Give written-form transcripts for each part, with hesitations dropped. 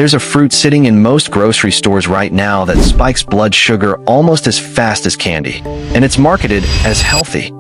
There's a fruit sitting in most grocery stores right now that spikes blood sugar almost as fast as candy, and it's marketed as healthy.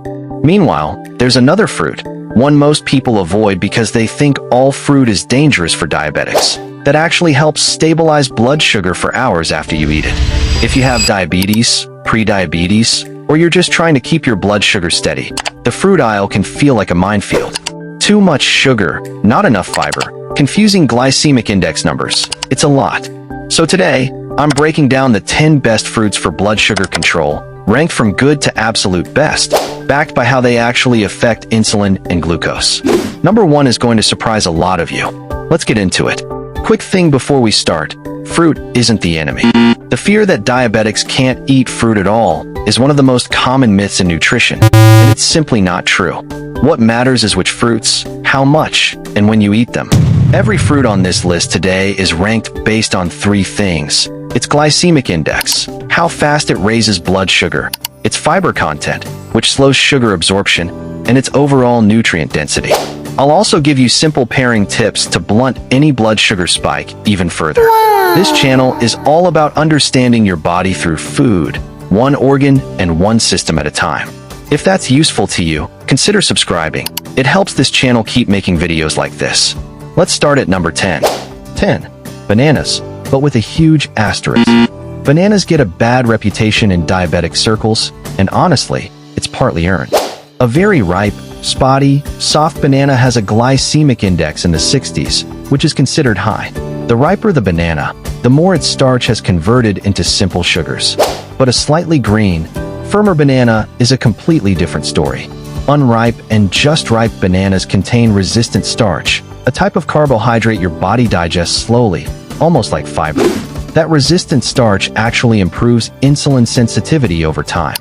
Meanwhile, there's another fruit, one most people avoid because they think all fruit is dangerous for diabetics, that actually helps stabilize blood sugar for hours after you eat it. If you have diabetes, prediabetes, or you're just trying to keep your blood sugar steady, the fruit aisle can feel like a minefield. Too much sugar, not enough fiber, confusing glycemic index numbers. It's a lot. So today, I'm breaking down the 10 best fruits for blood sugar control, ranked from good to absolute best, backed by how they actually affect insulin and glucose. Number 1 is going to surprise a lot of you. Let's get into it. Quick thing before we start, fruit isn't the enemy. The fear that diabetics can't eat fruit at all is one of the most common myths in nutrition, and it's simply not true. What matters is which fruits, how much, and when you eat them. Every fruit on this list today is ranked based on 3 things. Its glycemic index, how fast it raises blood sugar, its fiber content, which slows sugar absorption, and its overall nutrient density. I'll also give you simple pairing tips to blunt any blood sugar spike even further. This channel is all about understanding your body through food, one organ and one system at a time. If that's useful to you, consider subscribing. It helps this channel keep making videos like this. Let's start at number 10. 10. Bananas, but with a huge asterisk. Bananas get a bad reputation in diabetic circles, and honestly, it's partly earned. A very ripe, spotty, soft banana has a glycemic index in the 60s, which is considered high. The riper the banana, the more its starch has converted into simple sugars. But a slightly green, firmer banana is a completely different story. Unripe and just ripe bananas contain resistant starch, a type of carbohydrate your body digests slowly, almost like fiber. That resistant starch actually improves insulin sensitivity over time.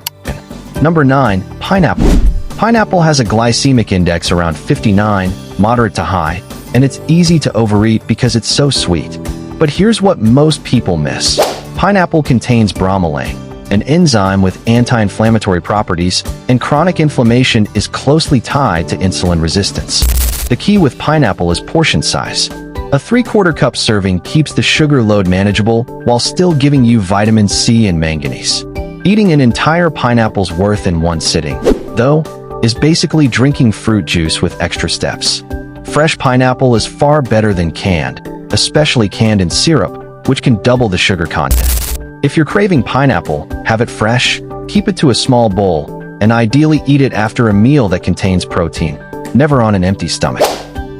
Number 9. Pineapple. Pineapple has a glycemic index around 59, moderate to high, and it's easy to overeat because it's so sweet. But here's what most people miss. Pineapple contains bromelain, an enzyme with anti-inflammatory properties, and chronic inflammation is closely tied to insulin resistance. The key with pineapple is portion size. A 3/4 cup serving keeps the sugar load manageable while still giving you vitamin C and manganese. Eating an entire pineapple's worth in one sitting, though, is basically drinking fruit juice with extra steps. Fresh pineapple is far better than canned, especially canned in syrup, which can double the sugar content. If you're craving pineapple, have it fresh, keep it to a small bowl, and ideally eat it after a meal that contains protein, never on an empty stomach.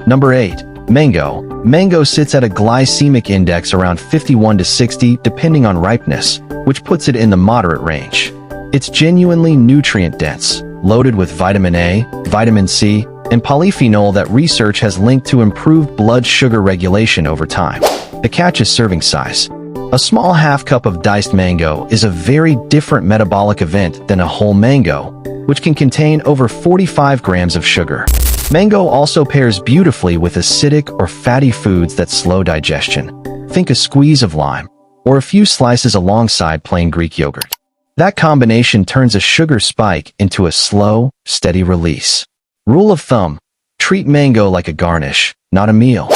Number 8. Mango. Mango sits at a glycemic index around 51 to 60 depending on ripeness, which puts it in the moderate range. It's genuinely nutrient-dense, loaded with vitamin A, vitamin C, and polyphenol that research has linked to improved blood sugar regulation over time. The catch is serving size. A small half cup of diced mango is a very different metabolic event than a whole mango, which can contain over 45 grams of sugar. Mango also pairs beautifully with acidic or fatty foods that slow digestion. Think a squeeze of lime, or a few slices alongside plain Greek yogurt. That combination turns a sugar spike into a slow, steady release. Rule of thumb, treat mango like a garnish, not a meal.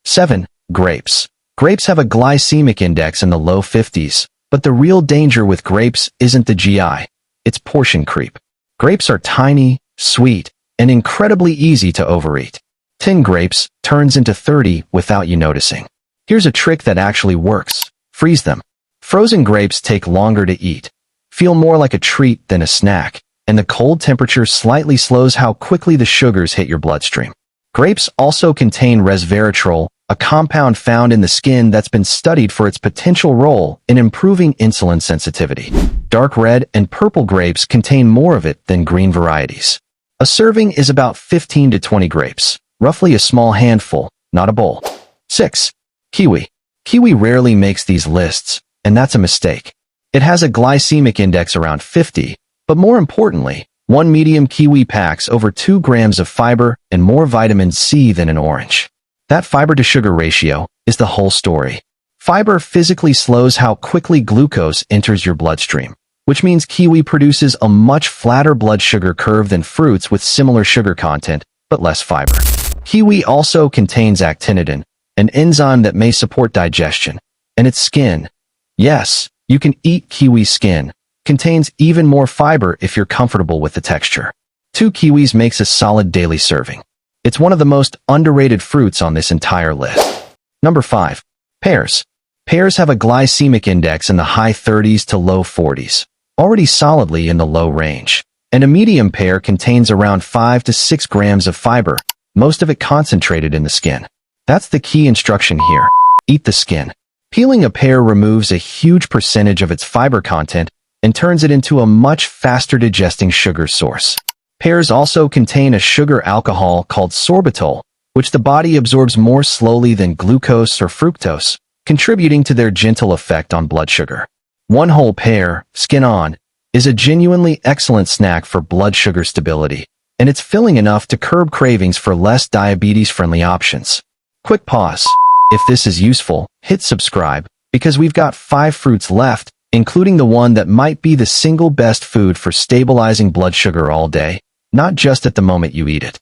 7. Grapes. Grapes have a glycemic index in the low 50s, but the real danger with grapes isn't the GI, it's portion creep. Grapes are tiny, sweet, and incredibly easy to overeat. 10 grapes turns into 30 without you noticing. Here's a trick that actually works. Freeze them. Frozen grapes take longer to eat, feel more like a treat than a snack, and the cold temperature slightly slows how quickly the sugars hit your bloodstream. Grapes also contain resveratrol, a compound found in the skin that's been studied for its potential role in improving insulin sensitivity. Dark red and purple grapes contain more of it than green varieties. A serving is about 15 to 20 grapes, roughly a small handful, not a bowl. 6. Kiwi. Kiwi rarely makes these lists, and that's a mistake. It has a glycemic index around 50, but more importantly, one medium kiwi packs over 2 grams of fiber and more vitamin C than an orange. That fiber-to-sugar ratio is the whole story. Fiber physically slows how quickly glucose enters your bloodstream, which means kiwi produces a much flatter blood sugar curve than fruits with similar sugar content, but less fiber. Kiwi also contains actinitin, an enzyme that may support digestion, and its skin. Yes, you can eat kiwi skin. Contains even more fiber if you're comfortable with the texture. 2 kiwis makes a solid daily serving. It's one of the most underrated fruits on this entire list. Number 5. Pears. Pears have a glycemic index in the high 30s to low 40s, already solidly in the low range. And a medium pear contains around 5 to 6 grams of fiber, most of it concentrated in the skin. That's the key instruction here. Eat the skin. Peeling a pear removes a huge percentage of its fiber content and turns it into a much faster digesting sugar source. Pears also contain a sugar alcohol called sorbitol, which the body absorbs more slowly than glucose or fructose, contributing to their gentle effect on blood sugar. 1 whole pear, skin on, is a genuinely excellent snack for blood sugar stability, and it's filling enough to curb cravings for less diabetes-friendly options. Quick pause. If this is useful, hit subscribe, because we've got 5 fruits left, including the one that might be the single best food for stabilizing blood sugar all day, not just at the moment you eat it.